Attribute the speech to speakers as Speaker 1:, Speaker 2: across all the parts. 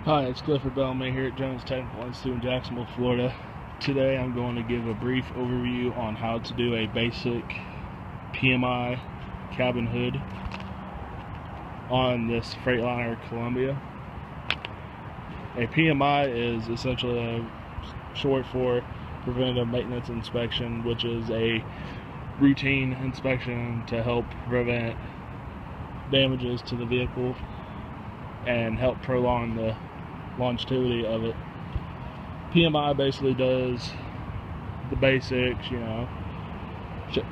Speaker 1: Hi, it's Clifford Bellamy here at Jones Technical Institute in Jacksonville, Florida. Today I'm going to give a brief overview on how to do a basic PMI cab and hood on this Freightliner Columbia. A PMI is essentially a short for Preventative Maintenance Inspection, which is a routine inspection to help prevent damages to the vehicle and help prolong the longevity of it. PMI basically does the basics,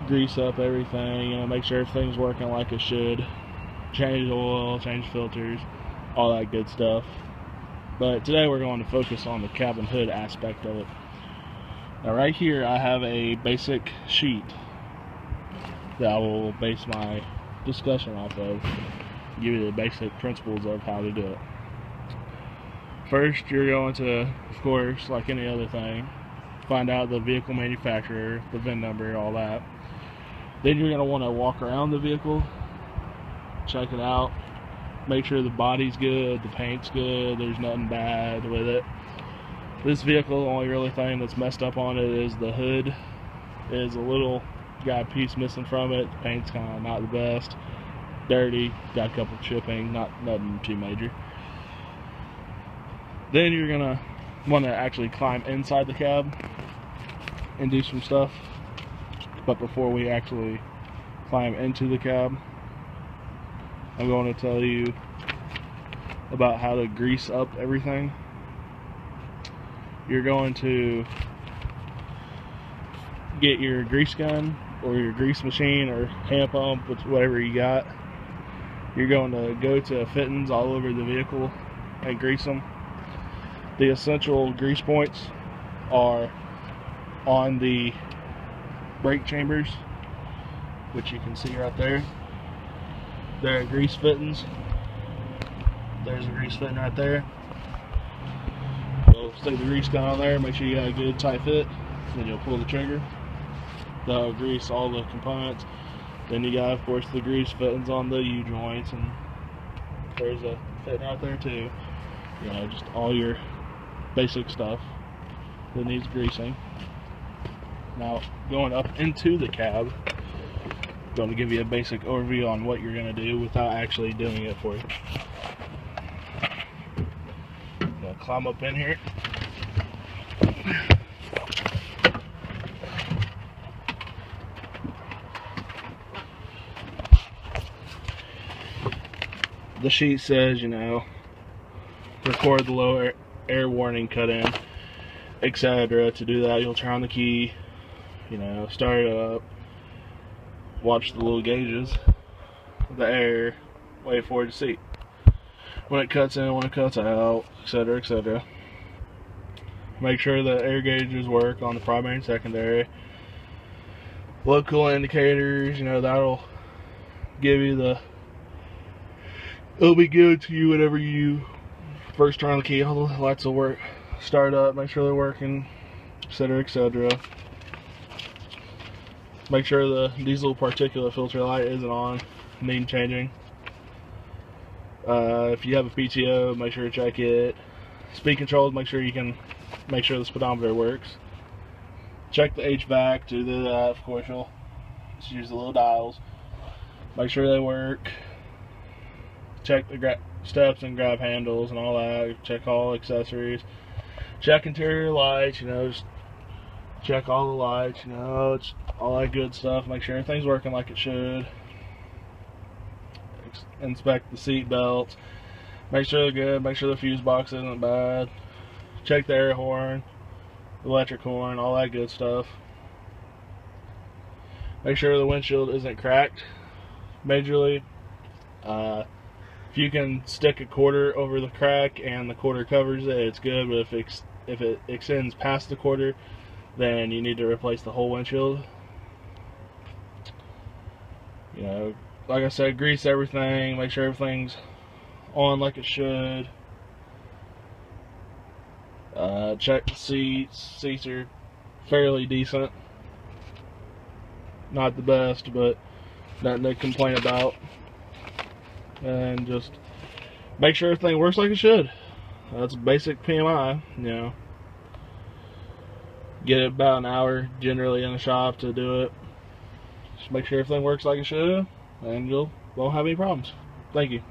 Speaker 1: grease up everything, make sure everything's working like it should, change oil, change filters, all that good stuff. But today we're going to focus on the cab and hood aspect of it. Now right here I have a basic sheet that I will base my discussion off of, give you the basic principles of how to do it. First, you're going to, of course, like any other thing, find out the vehicle manufacturer, the VIN number, all that. Then you're going to want to walk around the vehicle, check it out, make sure the body's good, the paint's good, there's nothing bad with it. This vehicle, the only really thing that's messed up on it is the hood. Is a little, got a piece missing from it, the paint's kind of not the best, dirty, got a couple chipping, nothing too major. Then you're gonna want to actually climb inside the cab and do some stuff. But before we actually climb into the cab, I'm going to tell you about how to grease up everything. You're going to get your grease gun or your grease machine or hand pump, whatever you got. You're going to go to fittings all over the vehicle and grease them. The essential grease points are on the brake chambers, which you can see right there. There are grease fittings. There's a grease fitting right there. So stick the grease gun on there, make sure you got a good tight fit, then you'll pull the trigger. That'll grease all the components. Then you got, of course, the grease fittings on the U-joints, and there's a fitting right there too. Just all your basic stuff that needs greasing. Now, going up into the cab, I'm going to give you a basic overview on what you're going to do without actually doing it for you. I'm going to climb up in here. The sheet says, record the low air warning cut in, etc. To do that, you'll turn on the key, start it up, watch the little gauges, the air, wait for it to see when it cuts in, when it cuts out, etc., etc. Make sure the air gauges work on the primary and secondary. Local indicators, that'll give you it'll be good to you whenever you first turn on the key. All the lights will work, start up, make sure they're working, etc., etc. Make sure the diesel particulate filter light isn't on, need changing. If you have a PTO, make sure to check it. Speed controls, make sure the speedometer works. Check the HVAC. To do that, of course, you'll just use the little dials. Make sure they work. Check the steps and grab handles and all that. Check all accessories. Check interior lights, just check all the lights, it's all that good stuff. Make sure everything's working like it should. Inspect the seat belts. Make sure they're good. Make sure the fuse box isn't bad. Check the air horn, electric horn, all that good stuff. Make sure the windshield isn't cracked majorly. If you can stick a quarter over the crack and the quarter covers it, it's good. But if it extends past the quarter, then you need to replace the whole windshield. Like I said, grease everything. Make sure everything's on like it should. Check the seats. Seats are fairly decent. Not the best, but nothing to complain about. And just make sure everything works like it should. That's basic PMI, you know. Get it about an hour generally in the shop to do it. Just make sure everything works like it should, and you'll won't have any problems. Thank you.